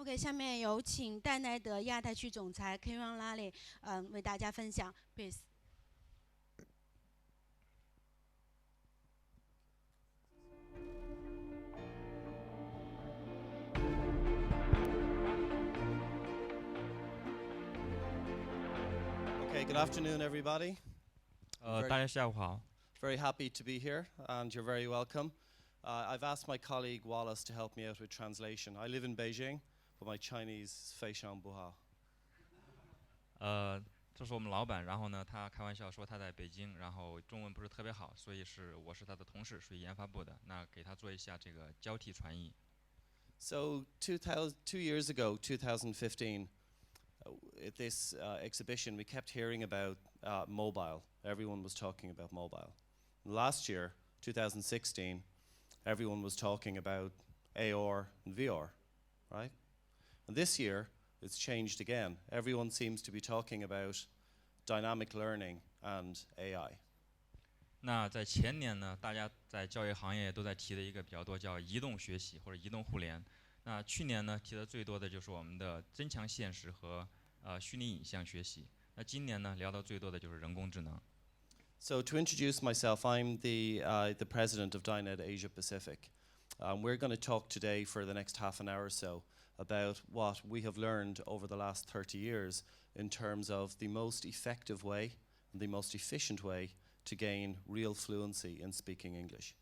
OK，下面有请戴奈德亚太区总裁 Ciaran Lally，为大家分享，please。Okay, good afternoon, everybody. 大家下午好。Very happy to be here, and you're very welcome. I've asked my colleague Wallace to help me out with translation. I live in Beijing, but my Chinese 非常不好。这是我们老板，然后呢，他开玩笑说他在北京，然后中文不是特别好，所以我是他的同事，属于研发部的，那给他做一下这个交替传译。So 2 years ago, 2015, at this exhibition, we kept hearing about mobile. Everyone was talking about mobile. Last year, 2016, everyone was talking about AR and VR, right? And this year, it's changed again. Everyone seems to be talking about dynamic learning and AI. 那在前年呢，大家在教育行业都在提的一个比较多，叫移动学习或者移动互联。那去年呢，提的最多的就是我们的增强现实和虚拟影像学习。那今年呢，聊到最多的就是人工智能。So to introduce myself, I'm the president of DynEd Asia Pacific. We're going to talk today for the next half an hour or so about what we have learned over the last 30 years in terms of the most effective way and the most efficient way to gain real fluency in speaking English.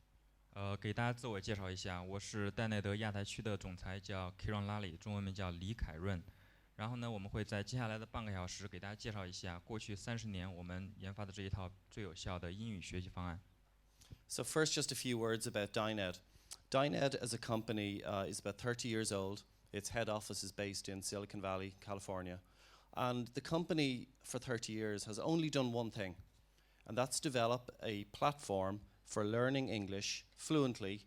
给大家自我介绍一下，我是戴奈德亚太区的总裁，叫 Ciaran Lally， 中文名叫李凯润。然后呢，我们会在接下来的半个小时给大家介绍一下过去30年我们研发的这一套最有效的英语学习方案。So first, just a few words about DynEd. DynEd as a company is about 30 years old. Its head office is based in Silicon Valley, California. And the company for 30 years has only done one thing, and that's develop a platform for learning English fluently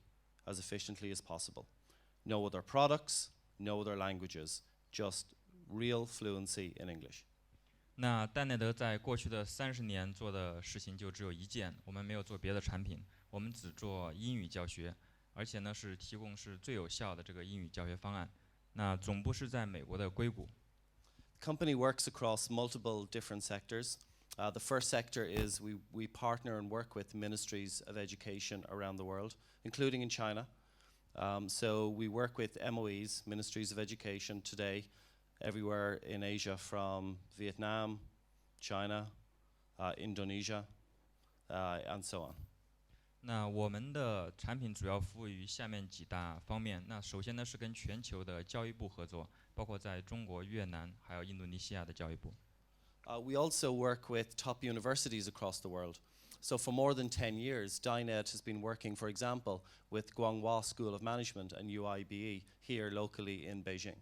as efficiently as possible. No other products, no other languages, just real fluency in English. 那戴奈德在过去的30年做的事情就只有一件，我们没有做别的产品，我们只做英语教学，而且呢是提供是最有效的这个英语教学方案。那总部是在美国的硅谷。The company works across multiple different sectors. The first sector is we partner and work with ministries of education around the world, including in China. So we work with MOEs, Ministries of Education, today, everywhere in Asia, from Vietnam, China, Indonesia, and so on. 那我们的产品主要服务于下面几大方面。那首先呢是跟全球的教育部合作，包括在中国、越南还有印度尼西亚的教育部。We also work with top universities across the world. So for more than 10 years, DynEd has been working, for example, with Guanghua School of Management and UIBE here locally in Beijing.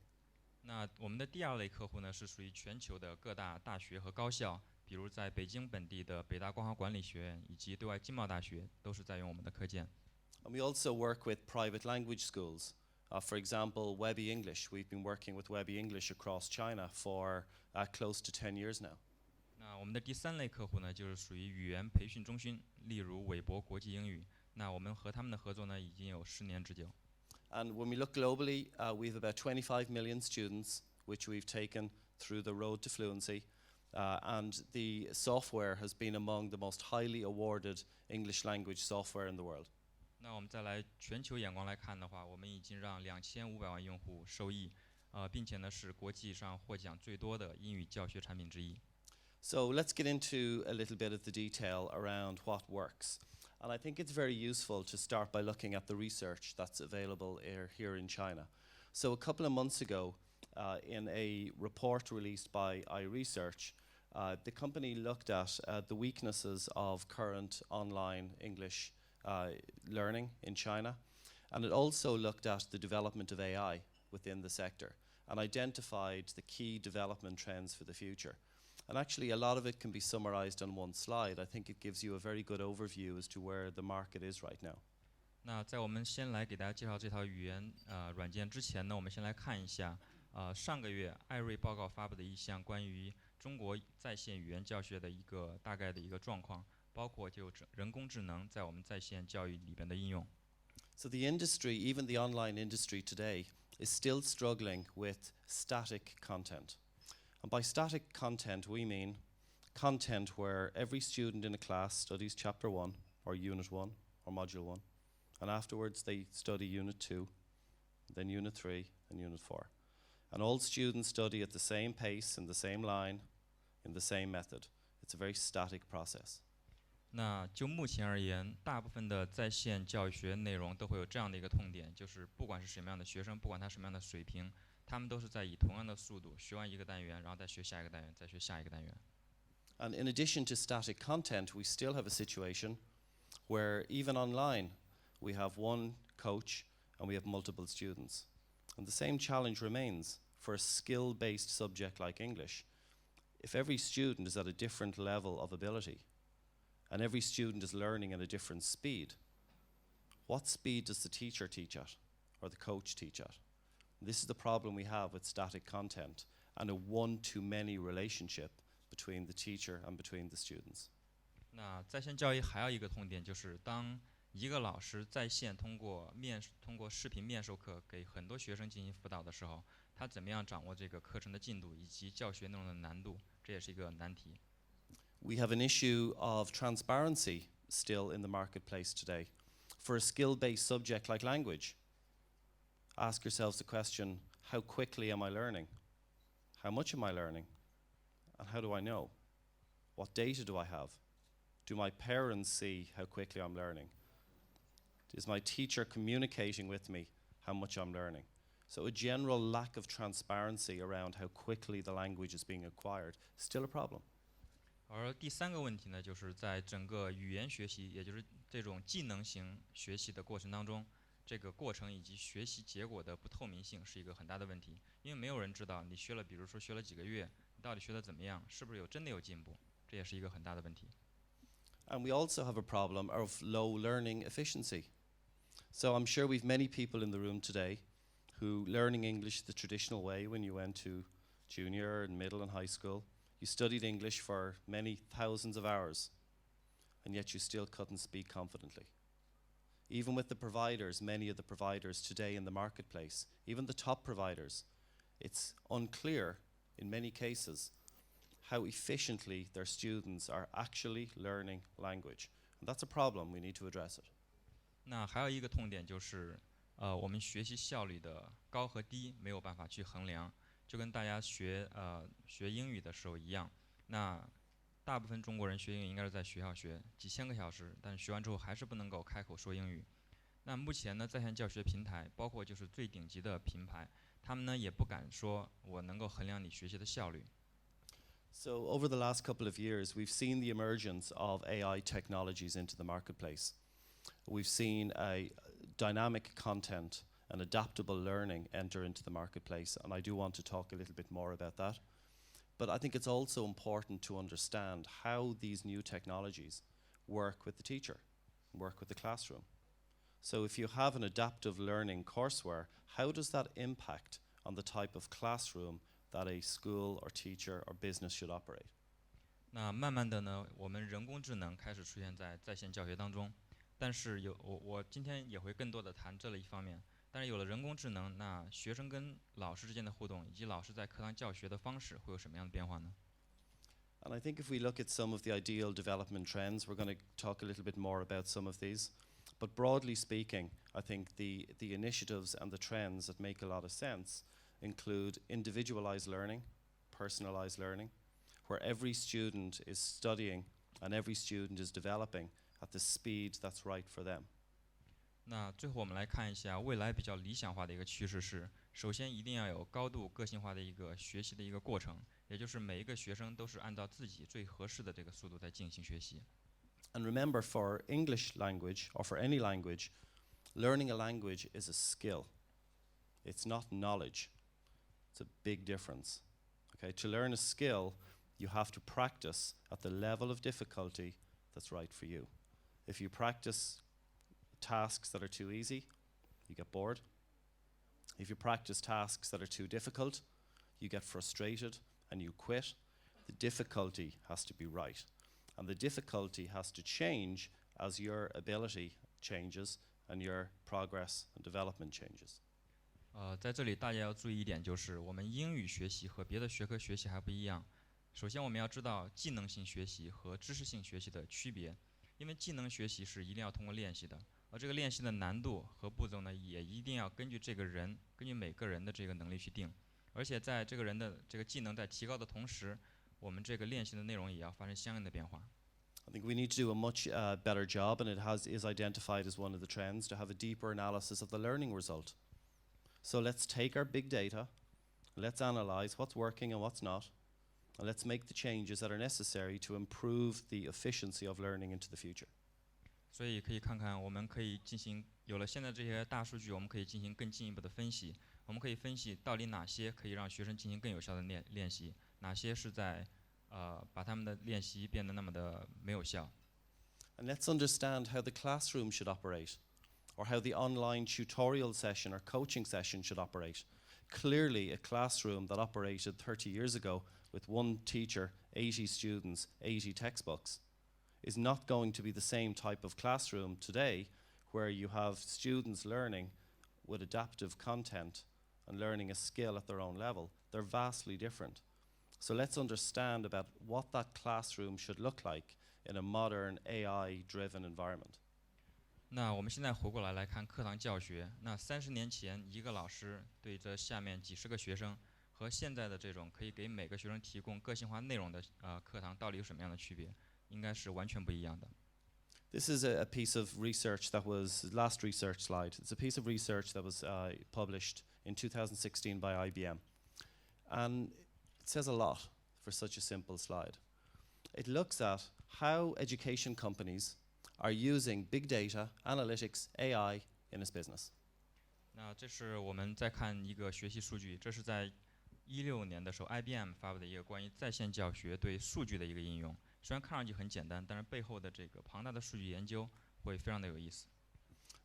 那我们的第二类客户呢是属于全球的各大大学和高校，比如在北京本地的北大光华管理学院以及对外经贸大学都是在用我们的课件。And we also work with private language schools. For example, Webby English. We've been working with Webby English across China for close to 10 years now. 那我们的第三类客户呢，就是属于语言培训中心，例如韦博国际英语。那我们和他们的合作呢，已经有10年之久。And when we look globally, we have about 25 million students, which we've taken through the road to fluency. And the software has been among the most highly awarded English language software in the world. 那我们再来全球眼光来看的话，我们已经让2500万用户受益，并且呢是国际上获奖最多的英语教学产品之一。So let's get into a little bit of the detail around what works. And I think it's very useful to start by looking at the research that's available here in China. So a couple of months ago, in a report released by iResearch, the company looked at the weaknesses of current online English learning in China. And it also looked at the development of AI within the sector and identified the key development trends for the future. And actually, a lot of it can be summarized on one slide. I think it gives you a very good overview as to where the market is right now. 那在我们先来给大家介绍这套语言软件之前呢，我们先来看一下上个月艾瑞报告发布的一项关于中国在线语言教学的一个大概的一个状况，包括就人工智能在我们在线教育里边的应用。So the industry, even the online industry today, is still struggling with static content. And by static content, we mean content where every student in a class studies chapter 1 or unit 1 or module 1, and afterwards they study unit 2, then unit 3 and unit 4. And all students study at the same pace, in the same line, in the same method. It's a very static process. 那就目前而言，大部分的在线教学内容都会有这样的一个痛点，就是不管是什么样的学生，不管他什么样的水平，他们都是在以同样的速度学完一个单元，然后再学下一个单元，再学下一个单元。And in addition to static content, we still have a situation where even online, we have one coach and we have multiple students. And the same challenge remains for a skill-based subject like English. If every student is at a different level of ability, and every student is learning at a different speed, what speed does the teacher teach at, or the coach teach at? This is the problem we have with static content and a one-to-many relationship between the teacher and between the students. 那在线教育还有一个痛点，就是当一个老师在线通过视频面授课给很多学生进行辅导的时候，他怎么样掌握这个课程的进度以及教学内容的难度，这也是一个难题。We have an issue of transparency still in the marketplace today. For a skill-based subject like language, ask yourselves the question, how quickly am I learning? How much am I learning? And how do I know? What data do I have? Do my parents see how quickly I'm learning? Is my teacher communicating with me how much I'm learning? So a general lack of transparency around how quickly the language is being acquired is still a problem. 而第三个问题呢，就是在整个语言学习，也就是这种技能型学习的过程当中，这个过程以及学习结果的不透明性是一个很大的问题，因为没有人知道你比如说学了几个月，你到底学得怎么样，是不是真的有进步，这也是一个很大的问题。And we also have a problem of low learning efficiency. So I'm sure we've many people in the room today who learning English the traditional way when you went to junior and middle and high school. You studied English for many thousands of hours, and yet you still couldn't speak confidently. Even with the providers, many of the providers today in the marketplace, even the top providers, it's unclear in many cases how efficiently their students are actually learning language. And that's a problem, we need to address it. 那还有一个痛点就是，我们学习效率的高和低没有办法去衡量。就跟大家学英语的时候一样，那大部分中国人学英语应该是在学校学几千个小时，但是学完之后还是不能够开口说英语。那目前呢，在线教学平台，包括就是最顶级的品牌，他们呢也不敢说我能够衡量你学习的效率。So over the last couple of years, we've seen the emergence of AI technologies into the marketplace. We've seen a dynamic content and adaptable learning enter into the marketplace, and I do want to talk a little bit more about that. But I think it's also important to understand how these new technologies work with the teacher, work with the classroom. So if you have an adaptive learning courseware, how does that impact on the type of classroom that a school or teacher or business should operate? 那慢慢的呢，我们人工智能开始出现在线教学当中，但是我今天也会更多的谈这一方面。但是有了人工智能，那学生跟老师之间的互动，以及老师在课堂教学的方式会有什么样的变化呢？ And I think if we look at some of the ideal development trends, we're going to talk a little bit more about some of these. But broadly speaking, I think the initiatives and the trends that make a lot of sense include individualized learning, personalized learning, where every student is studying and every student is developing at the speed that's right for them. 那最后我们来看一下未来比较理想化的一个趋势是，首先一定要有高度个性化的一个学习的一个过程，也就是每一个学生都是按照自己最合适的这个速度在进行学习。And remember, for English language or for any language, learning a language is a skill. It's not knowledge. It's a big difference. Okay, to learn a skill, you have to practice at the level of difficulty that's right for you. If you practice tasks that are too easy, you get bored. If you practice tasks that are too difficult, you get frustrated and you quit. The difficulty has to be right. And the difficulty has to change as your ability changes and your progress and development changes. 在这里大家要注意一点，就是我们英语学习和别的学科学习还不一样。首先，我们要知道技能性学习和知识性学习的区别，因为技能学习是一定要通过练习的，而这个练习的难度和步骤呢，也一定要根据每个人的这个能力去定。而且在这个人的这个技能在提高的同时，我们这个练习的内容也要发生相应的变化。I think we need to do a much better job, and is identified as one of the trends, to have a deeper analysis of the learning result. So let's take our big data, let's analyze what's working and what's not, and let's make the changes that are necessary to improve the efficiency of learning into the future. 所以可以看看，我们可以进行有了现在这些大数据，我们可以进行更进一步的分析。我们可以分析到底哪些可以让学生进行更有效的练习，哪些是在把他们的练习变得那么的没有效。And let's understand how the classroom should operate, or how the online tutorial session or coaching session should operate. Clearly, a classroom that operated 30 years ago with one teacher, 80 students, 80 textbooks, is not going to be the same type of classroom today, where you have students learning with adaptive content and learning a skill at their own level. They're vastly different. So let's understand about what that classroom should look like in a modern AI-driven environment. 那我们现在回过来看课堂教学。那30年前，一个老师对着下面几十个学生，和现在的这种可以给每个学生提供个性化内容的课堂，到底有什么样的区别？应该是完全不一样的。This is a piece of research that was, last research slide, it's a piece of research that was published in 2016 by IBM. And it says a lot for such a simple slide. It looks at how education companies are using big data, analytics, AI in its business. 那这是我们在看一个学习数据，这是在16年的时候 IBM 发布的一个关于在线教学对数据的一个应用。虽然看上去很简单，但是背后的这个庞大的数据研究会非常的有意思。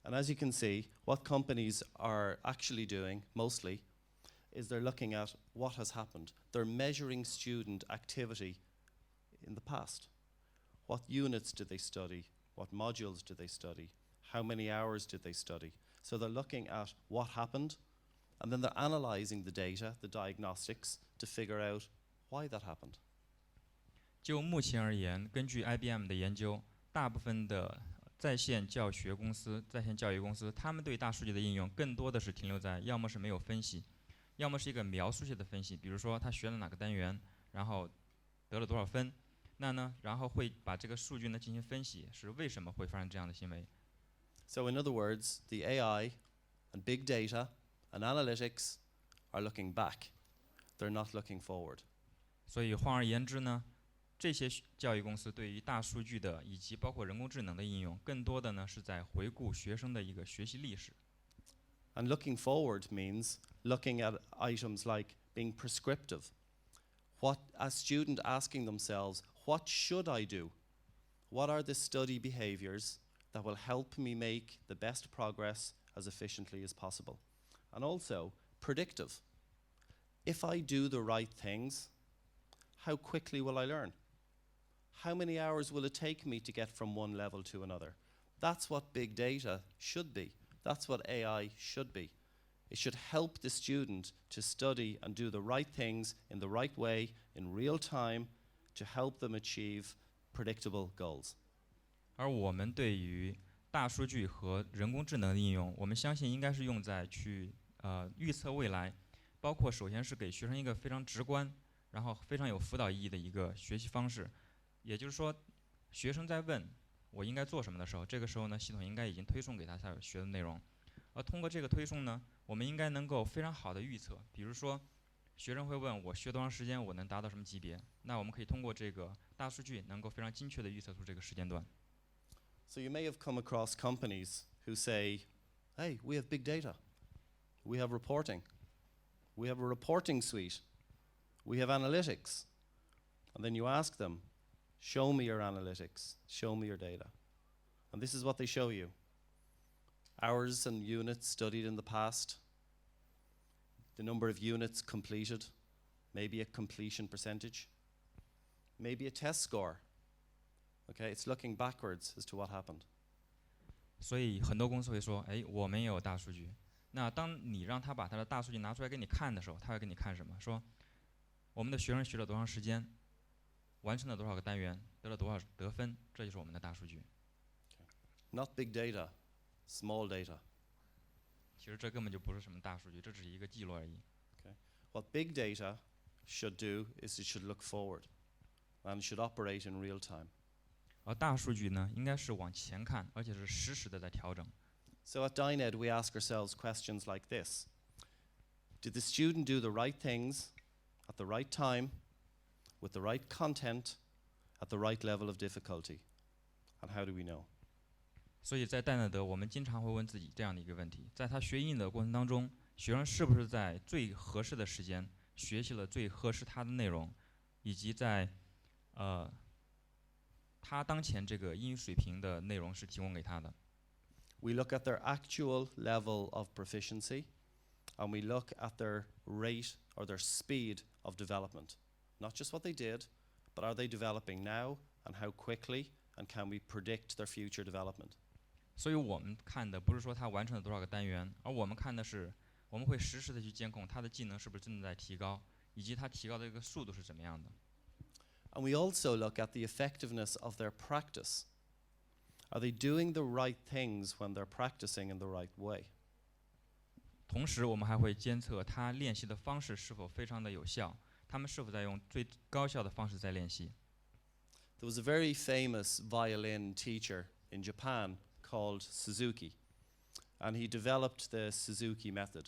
And as you can see, what companies are actually doing mostly is they're looking at what has happened. They're measuring student activity in the past. What units did they study? What modules did they study? How many hours did they study? So they're looking at what happened, and then they're analyzing the data, the diagnostics, to figure out why that happened. 就目前而言，根据 IBM 的研究，大部分的在线教学公司、在线教育公司，他们对大数据的应用更多的是停留在要么是没有分析，要么是一个描述性的分析，比如说他学了哪个单元，然后得了多少分，然后会把这个数据呢进行分析，是为什么会发生这样的行为。So in other words, the AI and big data and analytics are looking back. They're not looking forward. 所以换而言之呢，这些教育公司对于大数据的以及包括人工智能的应用，更多的呢是在回顾学生的一个学习历史。And looking forward means looking at items like being prescriptive. A student asking themselves, what should I do? What are the study behaviors that will help me make the best progress as efficiently as possible? And also predictive. If I do the right things, how quickly will I learn? How many hours will it take me to get from one level to another? That's what big data should be. That's what AI should be. It should help the student to study and do the right things in the right way, in real time, to help them achieve predictable goals. 而我们对于大数据和人工智能的应用，我们相信应该是用在去预测未来，包括首先是给学生一个非常直观，然后非常有辅导意义的一个学习方式。也就是说，学生在问我应该做什么的时候，这个时候呢，系统应该已经推送给他学的内容。而通过这个推送呢，我们应该能够非常好的预测，比如说，学生会问我学多长时间，我能达到什么级别？那我们可以通过这个大数据，能够非常精确的预测出这个时间段。So you may have come across companies who say, hey, we have big data. We have reporting. We have a reporting suite. We have analytics. And then you ask them, show me your analytics. Show me your data. And this is what they show you. Hours and units studied in the past, the number of units completed, maybe a completion percentage, maybe a test score. Okay, it's looking backwards as to what happened. 所以很多公司会说，哎，我们也有大数据，那当你让他把他的大数据拿出来给你看的时候，他会给你看什么？说我们的学生学了多长时间，完成了多少个单元，得了多少得分，这就是我们的大数据。Not big data, small data. 其实这根本就不是什么大数据，这只是一个记录而已。What big data should do is it should look forward and should operate in real time. 而大数据呢，应该是往前看，而且是实时的在调整。So at DynEd, we ask ourselves questions like this. Did the student do the right things at the right time, with the right content, at the right level of difficulty? And how do we know? 所以在戴纳德，我们经常会问自己这样的一个问题：在他学英语的过程当中，学生是不是在最合适的时间学习了最合适他的内容，以及在他当前这个英语水平的内容是提供给他的。We look at their actual level of proficiency, and we look at their rate or their speed of development. Not just what they did, but are they developing now, and how quickly, and can we predict their future development? 所以我们看的不是说他完成了多少个单元，而我们看的是，我们会实时的去监控他的技能是不是真的在提高，以及他提高的这个速度是怎么样的。And we also look at the effectiveness of their practice. Are they doing the right things when they're practicing in the right way? 同时，我们还会监测他练习的方式是否非常的有效，他们是否在用最高效的方式在练习。There was a very famous violin teacher in Japan called Suzuki, and he developed the Suzuki method.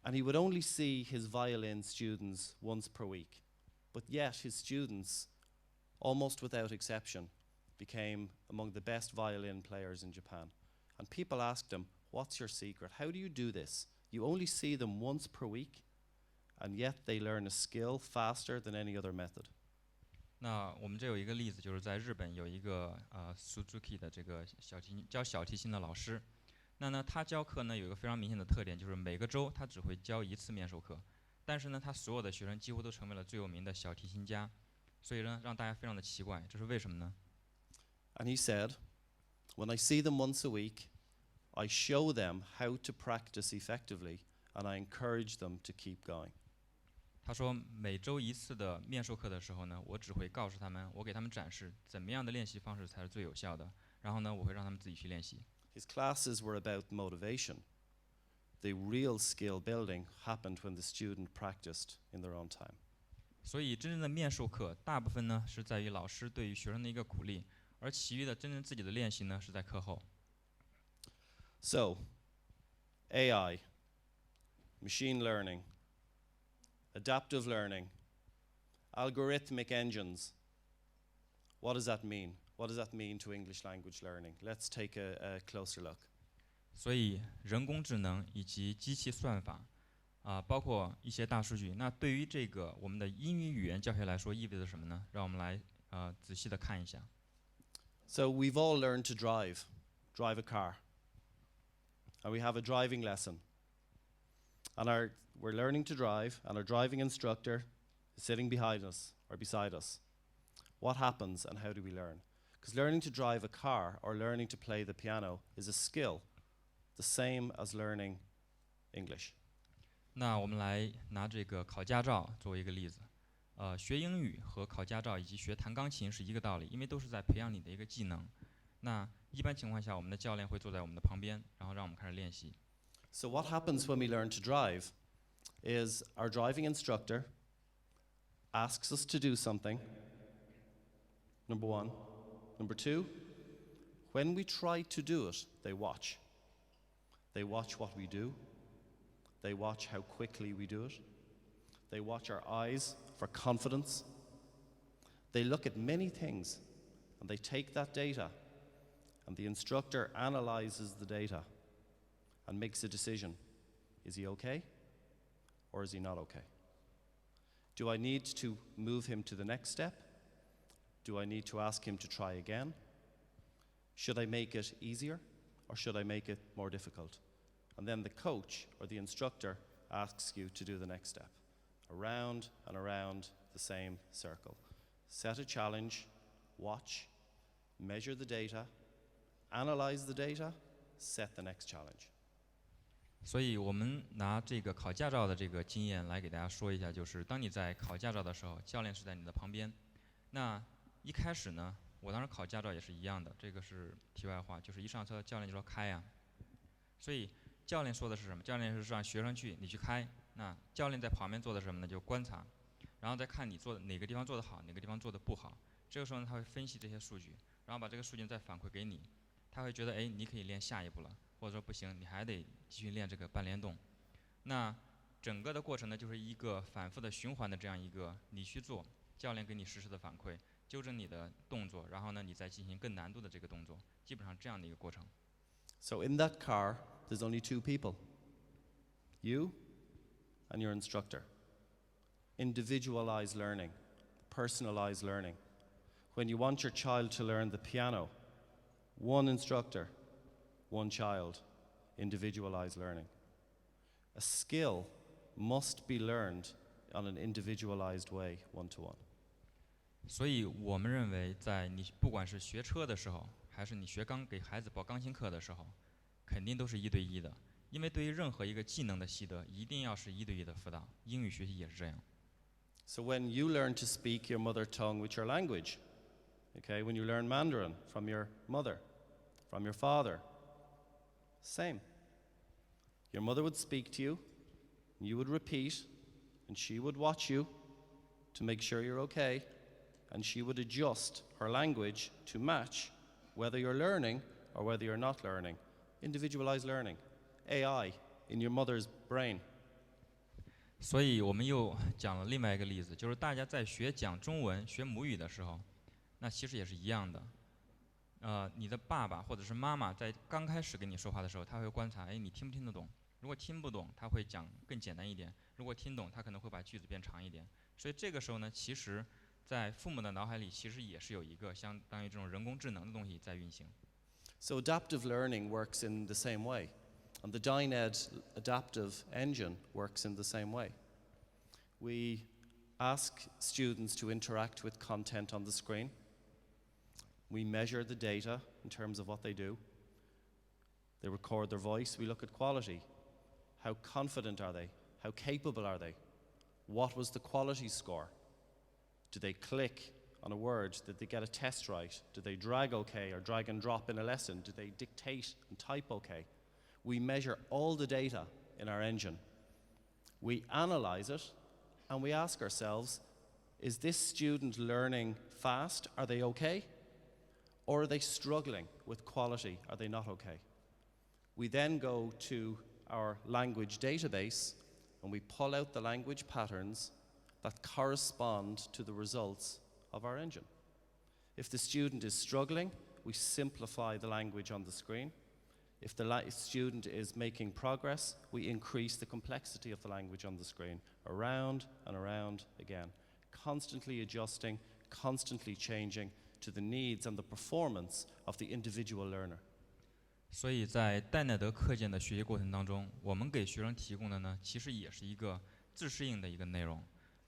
And he would only see his violin students once per week, but yet his students, almost without exception, became among the best violin players in Japan. And people asked him, "What's your secret? How do you do this? You only see them once per week, and yet they learn a skill faster than any other method." 那我们这有一个例子，就是在日本有一个Suzuki 的这个教小提琴的老师。那呢，他教课呢有一个非常明显的特点，就是每个周他只会教一次面授课，但是呢，他所有的学生几乎都成为了最有名的小提琴家，所以呢，让大家非常的奇怪，这是为什么呢？ And he said, "When I see them once a week, I show them how to practice effectively, and I encourage them to keep going." 他说，每周一次的面授课的时候呢，我只会告诉他们，我给他们展示怎么样的练习方式才是最有效的，然后呢，我会让他们自己去练习。His classes were about motivation. The real skill building happened when the student practiced in their own time. 所以，真正的面授课大部分呢是在于老师对于学生的一个鼓励，而其余的真正自己的练习呢是在课后。So, AI, machine learning, adaptive learning, algorithmic engines. What does that mean? What does that mean to English language learning? Let's take a closer look. 所以，人工智能以及机器算法，包括一些大数据，那对于这个我们的英语语言教学来说，意味着什么呢？让我们来仔细的看一下。So we've all learned to drive a car. And we have a driving lesson. And we're learning to drive, and our driving instructor is sitting behind us or beside us. What happens and how do we learn? Because learning to drive a car or learning to play the piano is a skill, the same as learning English. 那我们来拿这个考驾照作为一个例子。学英语和考驾照以及学弹钢琴是一个道理，因为都是在培养你的一个技能。那一般情况下，我们的教练会坐在我们的旁边，然后让我们开始练习。So what happens when we learn to drive is our driving instructor asks us to do something, number one. Number two, when we try to do it, they watch. They watch what we do. They watch how quickly we do it. They watch our eyes for confidence. They look at many things, and they take that data, and the instructor analyzes the data and makes a decision. Is he okay, or is he not okay? Do I need to move him to the next step? Do I need to ask him to try again? Should I make it easier, or should I make it more difficult? And then the coach or the instructor asks you to do the next step. Around and around the same circle. Set a challenge, watch, measure the data, analyze the data, set the next challenge. 所以我们拿这个考驾照的这个经验来给大家说一下，就是当你在考驾照的时候，教练是在你的旁边。那一开始呢，我当时考驾照也是一样的，这个是题外话，就是一上车教练就说开呀。所以教练说的是什么？教练是让学生去，你去开。那教练在旁边做的是什么呢？就观察，然后再看你做的哪个地方做得好，哪个地方做得不好。这个时候呢，他会分析这些数据，然后把这个数据再反馈给你。他会觉得，哎，你可以练下一步了，或者说不行，你还得继续练这个半联动。那整个的过程呢，就是一个反复的循环的这样一个，你去做，教练给你实时的反馈，纠正你的动作，然后呢，你再进行更难度的这个动作，基本上这样的一个过程。So in that car, there's only two people. You and your instructor. Individualized learning, personalized learning. When you want your child to learn the piano, one instructor, one child, individualized learning. A skill must be learned on an individualized way, one-to-one. 所以我们认为，在你不管是学车的时候，还是你给孩子报钢琴课的时候，肯定都是一对一的。因为对于任何一个技能的习得，一定要是一对一的辅导。英语学习也是这样。So when you learn to speak your mother tongue with your language, okay, when you learn Mandarin from your mother, from your father, same. Your mother would speak to you, and you would repeat, and she would watch you to make sure you're okay, and she would adjust her language to match whether you're learning or whether you're not learning. Individualized learning. AI in your mother's brain. 所以我们又讲了另外一个例子，就是大家在讲中文、学母语的时候，那其实也是一样的。你的爸爸或者是妈妈在刚开始跟你说话的时候，他会观察，哎，你听不听得懂？如果听不懂，他会讲更简单一点；如果听懂，他可能会把句子变长一点。所以这个时候呢，其实，在父母的脑海里，其实也是有一个相当于这种人工智能的东西在运行。So adaptive learning works in the same way. And the DynEd adaptive engine works in the same way. We ask students to interact with content on the screen. We measure the data in terms of what they do. They record their voice. We look at quality. How confident are they? How capable are they? What was the quality score? Did they click on a word? Did they get a test right? Did they drag okay or drag and drop in a lesson? Did they dictate and type okay? We measure all the data in our engine. We analyze it and we ask ourselves, is this student learning fast? Are they okay? Or are they struggling with quality? Are they not okay? We then go to our language database and we pull out the language patterns that correspond to the results of our engine. If the student is struggling, we simplify the language on the screen. If the student is making progress, we increase the complexity of the language on the screen, around and around again, constantly adjusting, constantly changing to the needs and the performance of the individual learner. 所以在戴耐德课件的学习过程当中，我们给学生提供的呢，其实也是一个自适应的一个内容。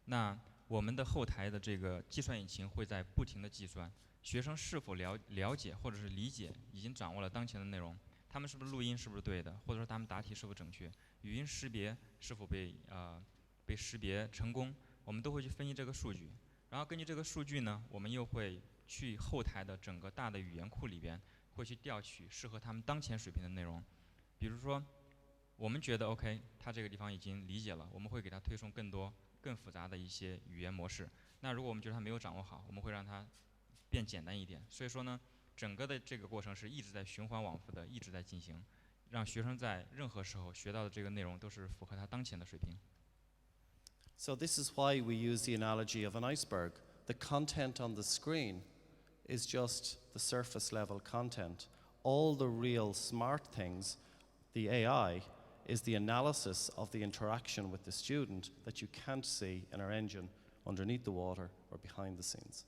那我们的后台的这个计算引擎会在不停的计算，学生是否了解或者是理解，已经掌握了当前的内容。他们是不是录音是不是对的，或者说他们答题是否正确，语音识别是否被识别成功，我们都会去分析这个数据。然后根据这个数据呢，我们又会去后台的整个大的语言库里边，会去调取适合他们当前水平的内容。比如说，我们觉得 OK， 他这个地方已经理解了，我们会给他推送更多更复杂的一些语言模式。那如果我们觉得他没有掌握好，我们会让他变简单一点。所以说呢，整个的这个过程是一直在循环往复的，一直在进行，让学生在任何时候学到的这个内容都是符合他当前的水平。So this is why we use the analogy of an iceberg. The content on the screen is just the surface level content. All the real smart things, the AI, is the analysis of the interaction with the student that you can't see in our engine underneath the water or behind the scenes.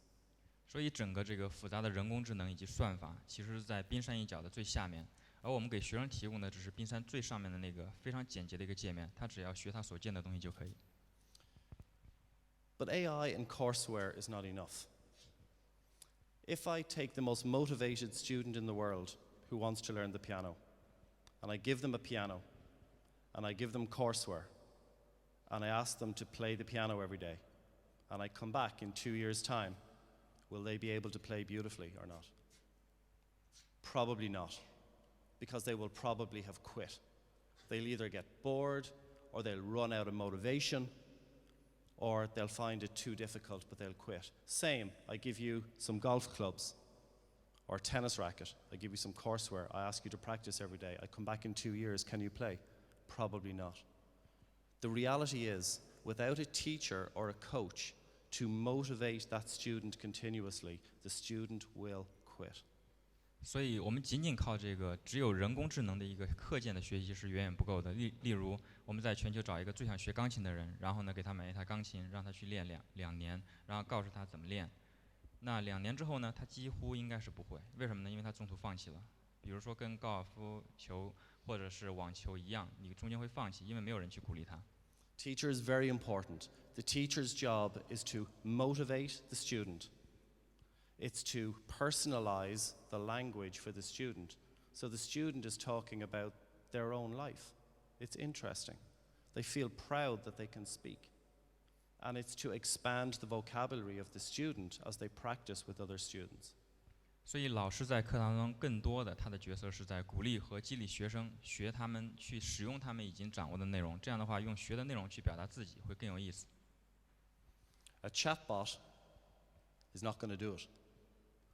所以整个这个复杂的人工智能以及算法，其实是在冰山一角的最下面，而我们给学生提供的只是冰山最上面的那个非常简洁的一个界面，他只要学他所见的东西就可以。But AI in courseware is not enough. If I take the most motivated student in the world who wants to learn the piano, and I give them a piano, and I give them courseware, and I ask them to play the piano every day, and I come back in 2 years' time, will they be able to play beautifully or not? Probably not, because they will probably have quit. They'll either get bored, or they'll run out of motivation, or they'll find it too difficult, but they'll quit. Same, I give you some golf clubs or a tennis racket. I give you some courseware. I ask you to practice every day. I come back in 2 years. Can you play? Probably not. The reality is, without a teacher or a coach to motivate that student continuously, the student will quit. 所以我们仅仅靠这个只有人工智能的一个课件的学习是远远不够的。例如，我们在全球找一个最想学钢琴的人，然后呢给他买一台钢琴，让他去练两年，然后告诉他怎么练。那2年之后呢，他几乎应该是不会。为什么呢？因为他中途放弃了。比如说跟高尔夫球或者是网球一样，你中间会放弃，因为没有人去鼓励他。Teacher is very important. The teacher's job is to motivate the student. It's to personalize the language for the student. So the student is talking about their own life. It's interesting. They feel proud that they can speak. And it's to expand the vocabulary of the student as they practice with other students. 所以老师在课堂中更多的他的角色是在鼓励和激励学生学他们去使用他们已经掌握的内容，这样的话用学的内容去表达自己会更有意思。A chatbot is not going to do it.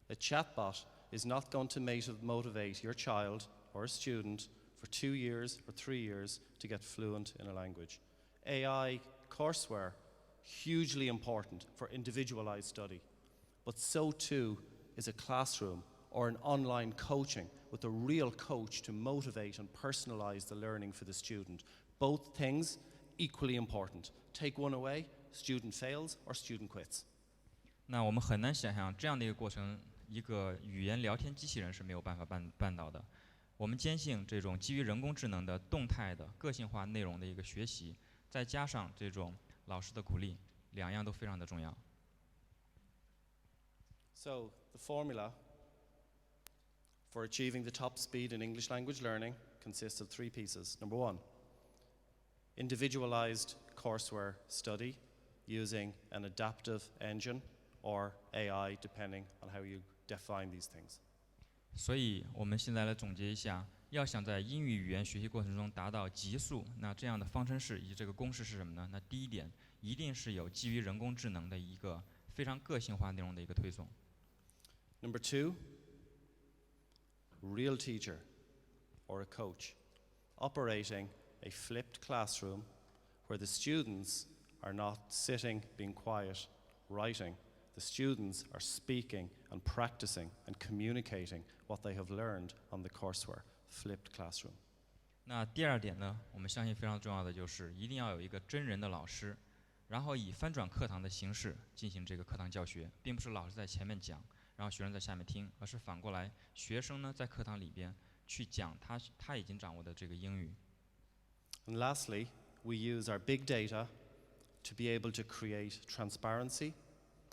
A chatbot is not going to motivate your child or a student for 2 years or 3 years to get fluent in a language. AI courseware, hugely important for individualized study, but so too is a classroom or an online coaching with a real coach to motivate and personalize the learning for the student. Both things equally important. Take one away, student fails or student quits. 那我们很难想象这样的一个过程，一个语言聊天机器人是没有办法办到的。我们坚信这种基于人工智能的动态的个性化内容的一个学习，再加上这种老师的鼓励，两样都非常的重要。So the formula for achieving the top speed in English language learning consists of 3 pieces. Number 1, individualized courseware study using an adaptive engine or AI, depending on how you define these things. 所以我们现在来总结一下，要想在英语语言学习过程中达到极速，那这样的方程式以及这个公式是什么呢？那第一点，一定是有基于人工智能的一个非常个性化内容的一个推送。Number 2, real teacher or a coach operating a flipped classroom where the students are not sitting, being quiet, writing. The students are speaking and practicing and communicating what they have learned on the courseware, flipped classroom. 那第二点呢，我们相信非常重要的就是一定要有一个真人的老师，然后以翻转课堂的形式进行这个课堂教学，并不是老师在前面讲，然后学生在下面听，而是反过来，学生呢在课堂里边去讲他已经掌握的这个英语。And lastly, we use our big data to be able to create transparency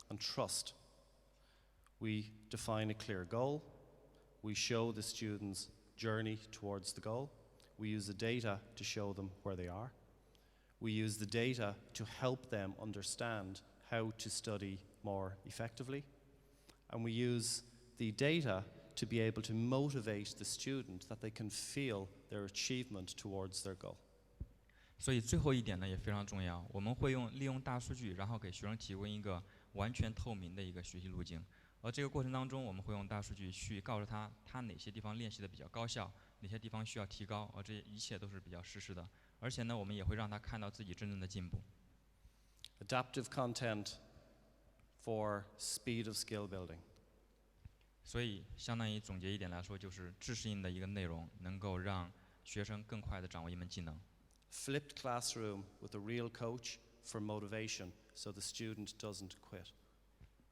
and trust. We define a clear goal. We show the students' journey towards the goal. We use the data to show them where they are. We use the data to help them understand how to study more effectively. And we use the data to be able to motivate the student that they can feel their achievement towards their goal. 所以最后一点呢也非常重要，我们会利用大数据，然后给学生提供一个完全透明的一个学习路径。而这个过程当中，我们会用大数据去告诉他哪些地方练习的比较高效，哪些地方需要提高，而这一切都是比较实时的。而且呢，我们也会让他看到自己真正的进步。Adaptive content for speed of skill building. 所以，相当于总结一点来说，就是知识性的一个内容，能够让学生更快地掌握一门技能。Flipped classroom with a real coach for motivation, so the student doesn't quit.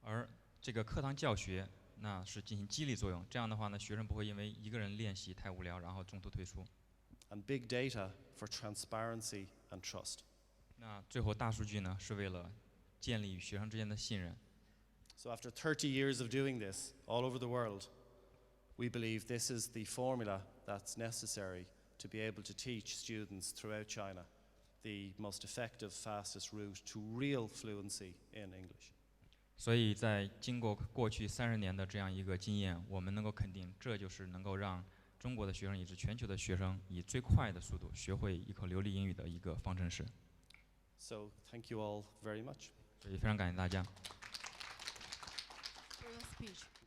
而这个课堂教学，那是进行激励作用，这样的话呢，学生不会因为一个人练习太无聊，然后中途退出。And big data for transparency and trust. 那最后大数据呢，是为了建立与学生之间的信任。So after 30 years of doing this all over the world, we believe this is the formula that's necessary to be able to teach students throughout China the most effective, fastest route to real fluency in English. 所以在经过过去30年的这样一个经验，我们能够肯定，这就是能够让中国的学生以及全球的学生以最快的速度学会一口流利英语的一个方程式。So thank you all very much. 所以非常感谢大家。For your speech.